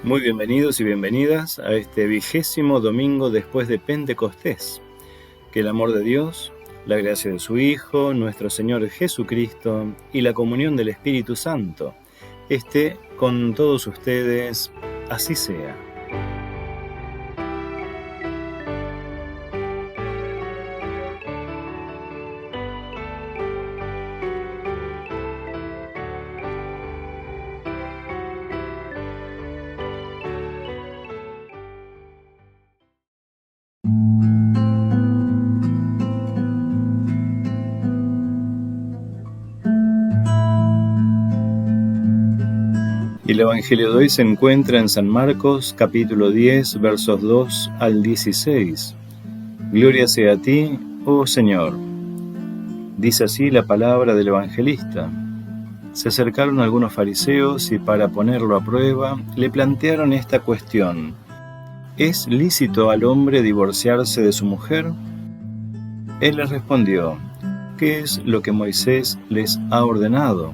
Muy bienvenidos y bienvenidas a este 20º domingo después de Pentecostés. Que el amor de Dios, la gracia de su Hijo, nuestro Señor Jesucristo y la comunión del Espíritu Santo esté con todos ustedes, así sea. Y el Evangelio de hoy se encuentra en San Marcos, capítulo 10, versos 2 al 16. Gloria sea a ti, oh Señor. Dice así la palabra del evangelista. Se acercaron algunos fariseos y para ponerlo a prueba le plantearon esta cuestión: ¿es lícito al hombre divorciarse de su mujer? Él les respondió: ¿qué es lo que Moisés les ha ordenado?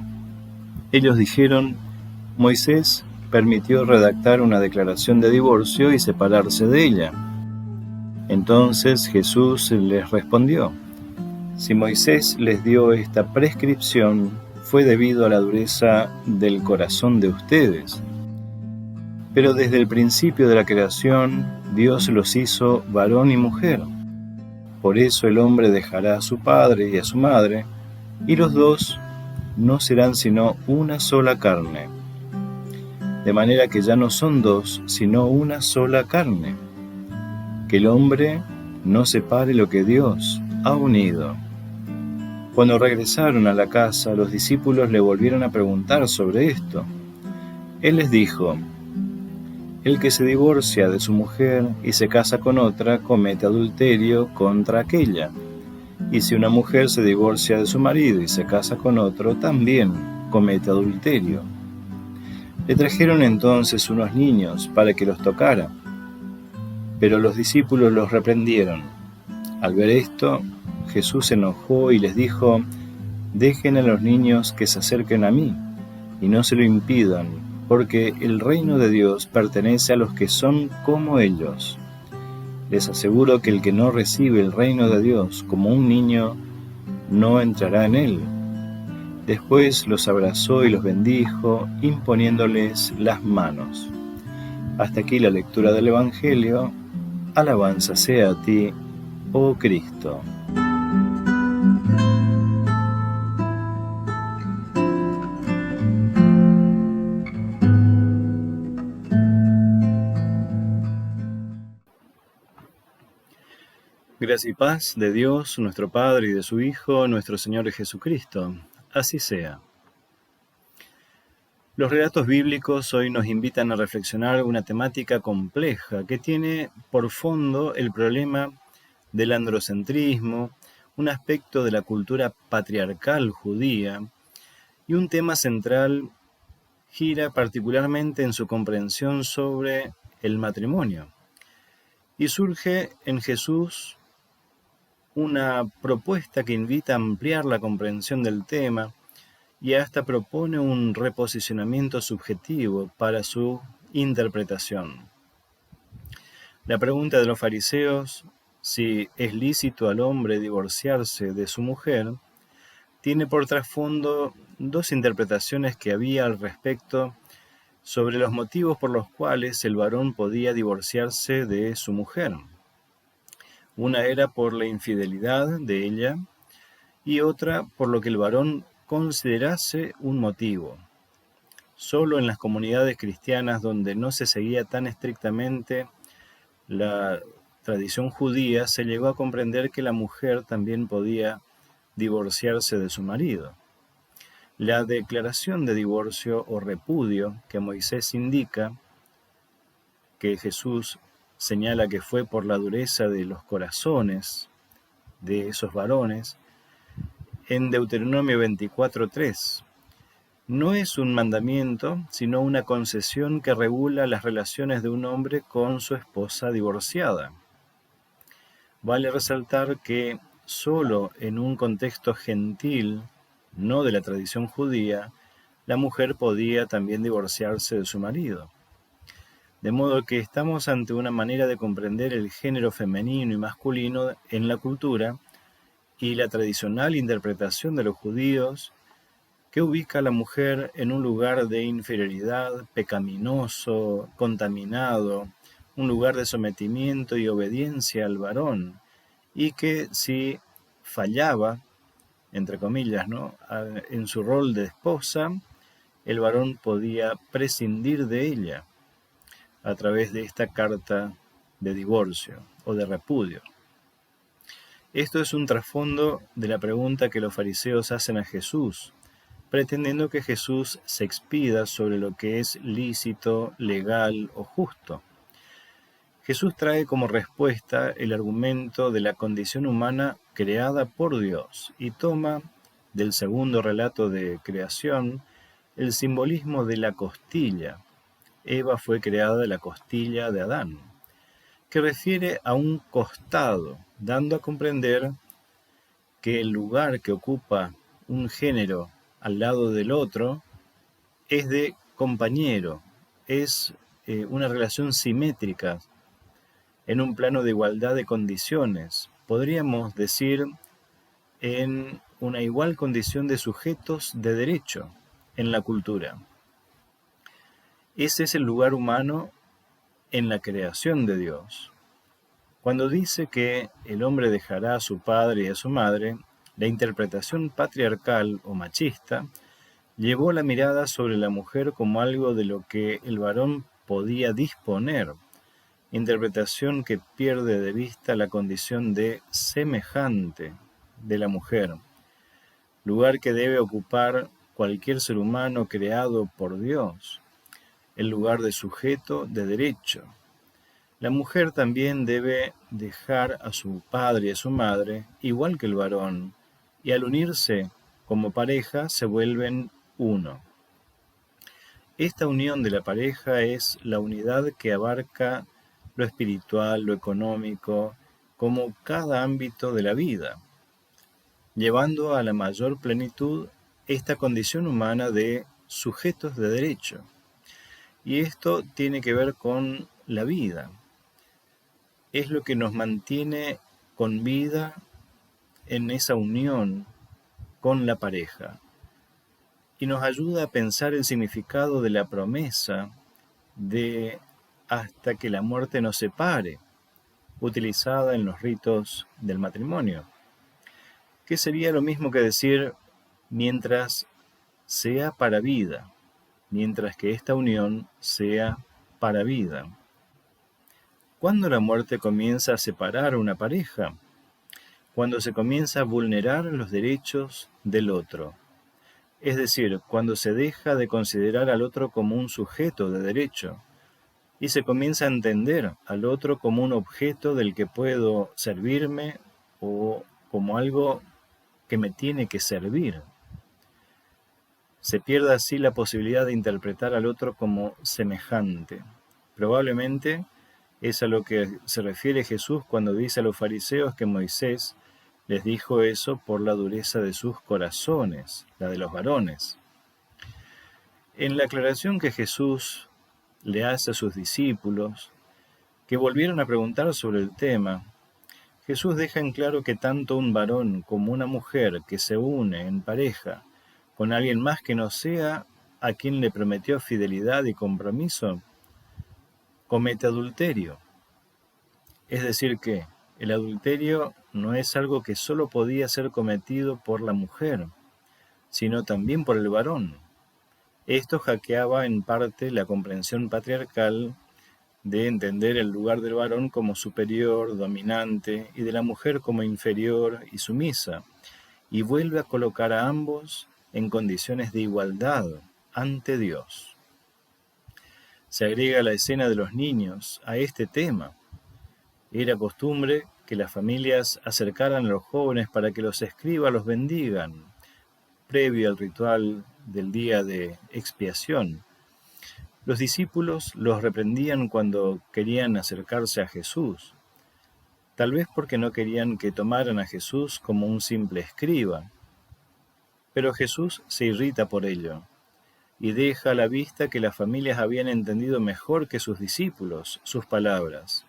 Ellos dijeron: Moisés permitió redactar una declaración de divorcio y separarse de ella. Entonces Jesús les respondió: si Moisés les dio esta prescripción, fue debido a la dureza del corazón de ustedes. Pero desde el principio de la creación, Dios los hizo varón y mujer. Por eso el hombre dejará a su padre y a su madre, y los dos no serán sino una sola carne. De manera que ya no son dos, sino una sola carne. Que el hombre no separe lo que Dios ha unido. Cuando regresaron a la casa, los discípulos le volvieron a preguntar sobre esto. Él les dijo: el que se divorcia de su mujer y se casa con otra, comete adulterio contra aquella. Y si una mujer se divorcia de su marido y se casa con otro, también comete adulterio. Le trajeron entonces unos niños para que los tocara, pero los discípulos los reprendieron. Al ver esto, Jesús se enojó y les dijo: dejen a los niños que se acerquen a mí, y no se lo impidan, porque el reino de Dios pertenece a los que son como ellos. Les aseguro que el que no recibe el reino de Dios como un niño, no entrará en él. Después los abrazó y los bendijo, imponiéndoles las manos. Hasta aquí la lectura del Evangelio. Alabanza sea a ti, oh Cristo. Gracia y paz de Dios, nuestro Padre, y de su Hijo, nuestro Señor Jesucristo. Así sea. Los relatos bíblicos hoy nos invitan a reflexionar una temática compleja que tiene por fondo el problema del androcentrismo, un aspecto de la cultura patriarcal judía, y un tema central gira particularmente en su comprensión sobre el matrimonio. Y surge en Jesús una propuesta que invita a ampliar la comprensión del tema y hasta propone un reposicionamiento subjetivo para su interpretación. La pregunta de los fariseos, si es lícito al hombre divorciarse de su mujer, tiene por trasfondo dos interpretaciones que había al respecto sobre los motivos por los cuales el varón podía divorciarse de su mujer. Una era por la infidelidad de ella y otra por lo que el varón considerase un motivo. Solo en las comunidades cristianas donde no se seguía tan estrictamente la tradición judía se llegó a comprender que la mujer también podía divorciarse de su marido. La declaración de divorcio o repudio que Moisés indica, que Jesús señala que fue por la dureza de los corazones de esos varones, en Deuteronomio 24:3. No es un mandamiento, sino una concesión que regula las relaciones de un hombre con su esposa divorciada. Vale resaltar que solo en un contexto gentil, no de la tradición judía, la mujer podía también divorciarse de su marido. De modo que estamos ante una manera de comprender el género femenino y masculino en la cultura y la tradicional interpretación de los judíos que ubica a la mujer en un lugar de inferioridad, pecaminoso, contaminado, un lugar de sometimiento y obediencia al varón, y que si fallaba, entre comillas, ¿no?, en su rol de esposa, el varón podía prescindir de ella a través de esta carta de divorcio o de repudio. Esto es un trasfondo de la pregunta que los fariseos hacen a Jesús, pretendiendo que Jesús se expida sobre lo que es lícito, legal o justo. Jesús trae como respuesta el argumento de la condición humana creada por Dios y toma del segundo relato de creación el simbolismo de la costilla. Eva fue creada de la costilla de Adán, que refiere a un costado, dando a comprender que el lugar que ocupa un género al lado del otro es de compañero, es una relación simétrica, en un plano de igualdad de condiciones, podríamos decir en una igual condición de sujetos de derecho en la cultura. Ese es el lugar humano en la creación de Dios. Cuando dice que el hombre dejará a su padre y a su madre, la interpretación patriarcal o machista llevó la mirada sobre la mujer como algo de lo que el varón podía disponer, interpretación que pierde de vista la condición de semejante de la mujer, lugar que debe ocupar cualquier ser humano creado por Dios, el lugar de sujeto de derecho. La mujer también debe dejar a su padre y a su madre, igual que el varón, y al unirse como pareja se vuelven uno. Esta unión de la pareja es la unidad que abarca lo espiritual, lo económico, como cada ámbito de la vida, llevando a la mayor plenitud esta condición humana de sujetos de derecho. Y esto tiene que ver con la vida. Es lo que nos mantiene con vida en esa unión con la pareja. Y nos ayuda a pensar el significado de la promesa de hasta que la muerte nos separe, utilizada en los ritos del matrimonio, que sería lo mismo que decir mientras sea para vida, mientras que esta unión sea para vida. ¿Cuándo la muerte comienza a separar a una pareja? Cuando se comienza a vulnerar los derechos del otro. Es decir, cuando se deja de considerar al otro como un sujeto de derecho y se comienza a entender al otro como un objeto del que puedo servirme o como algo que me tiene que servir. Se pierde así la posibilidad de interpretar al otro como semejante. Probablemente es a lo que se refiere Jesús cuando dice a los fariseos que Moisés les dijo eso por la dureza de sus corazones, la de los varones. En la aclaración que Jesús le hace a sus discípulos, que volvieron a preguntar sobre el tema, Jesús deja en claro que tanto un varón como una mujer que se une en pareja con alguien más que no sea a quien le prometió fidelidad y compromiso, comete adulterio. Es decir que el adulterio no es algo que solo podía ser cometido por la mujer, sino también por el varón. Esto hackeaba en parte la comprensión patriarcal de entender el lugar del varón como superior, dominante, y de la mujer como inferior y sumisa, y vuelve a colocar a ambos en condiciones de igualdad ante Dios. Se agrega la escena de los niños a este tema. Era costumbre que las familias acercaran a los jóvenes para que los escribas los bendigan, previo al ritual del día de expiación. Los discípulos los reprendían cuando querían acercarse a Jesús, tal vez porque no querían que tomaran a Jesús como un simple escriba. Pero Jesús se irrita por ello, y deja a la vista que las familias habían entendido mejor que sus discípulos sus palabras.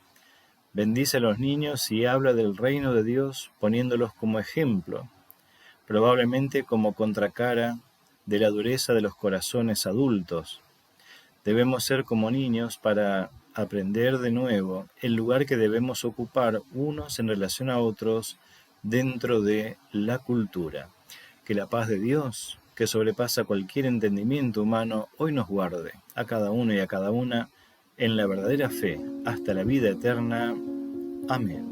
Bendice a los niños y habla del reino de Dios poniéndolos como ejemplo, probablemente como contracara de la dureza de los corazones adultos. Debemos ser como niños para aprender de nuevo el lugar que debemos ocupar unos en relación a otros dentro de la cultura. Que la paz de Dios, que sobrepasa cualquier entendimiento humano, hoy nos guarde, a cada uno y a cada una, en la verdadera fe, hasta la vida eterna. Amén.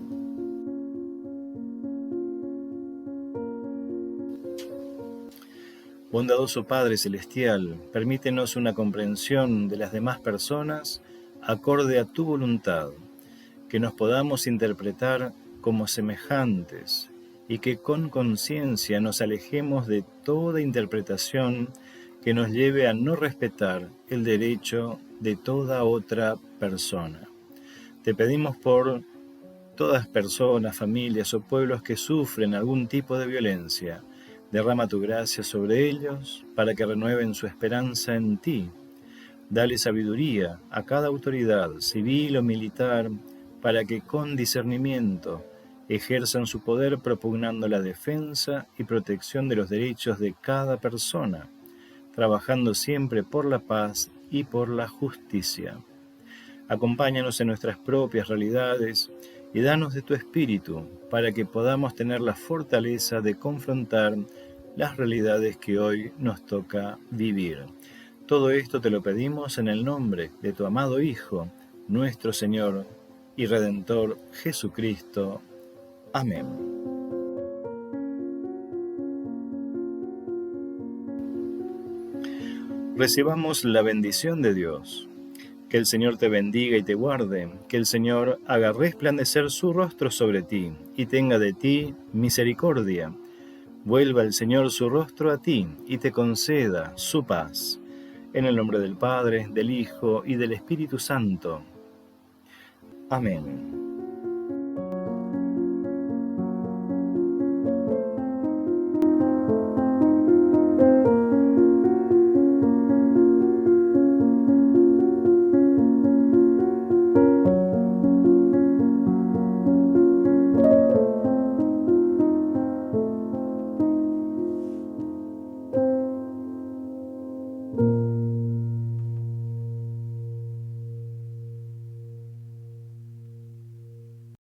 Bondadoso Padre Celestial, permítenos una comprensión de las demás personas acorde a tu voluntad, que nos podamos interpretar como semejantes y que con conciencia nos alejemos de toda interpretación que nos lleve a no respetar el derecho de toda otra persona. Te pedimos por todas personas, familias o pueblos que sufren algún tipo de violencia. Derrama tu gracia sobre ellos para que renueven su esperanza en ti. Dale sabiduría a cada autoridad, civil o militar, para que con discernimiento ejerzan su poder propugnando la defensa y protección de los derechos de cada persona, trabajando siempre por la paz y por la justicia. Acompáñanos en nuestras propias realidades y danos de tu espíritu para que podamos tener la fortaleza de confrontar las realidades que hoy nos toca vivir. Todo esto te lo pedimos en el nombre de tu amado Hijo, nuestro Señor y Redentor Jesucristo. Amén. Recibamos la bendición de Dios. Que el Señor te bendiga y te guarde, que el Señor haga resplandecer su rostro sobre ti y tenga de ti misericordia. Vuelva el Señor su rostro a ti y te conceda su paz. En el nombre del Padre, del Hijo y del Espíritu Santo. Amén.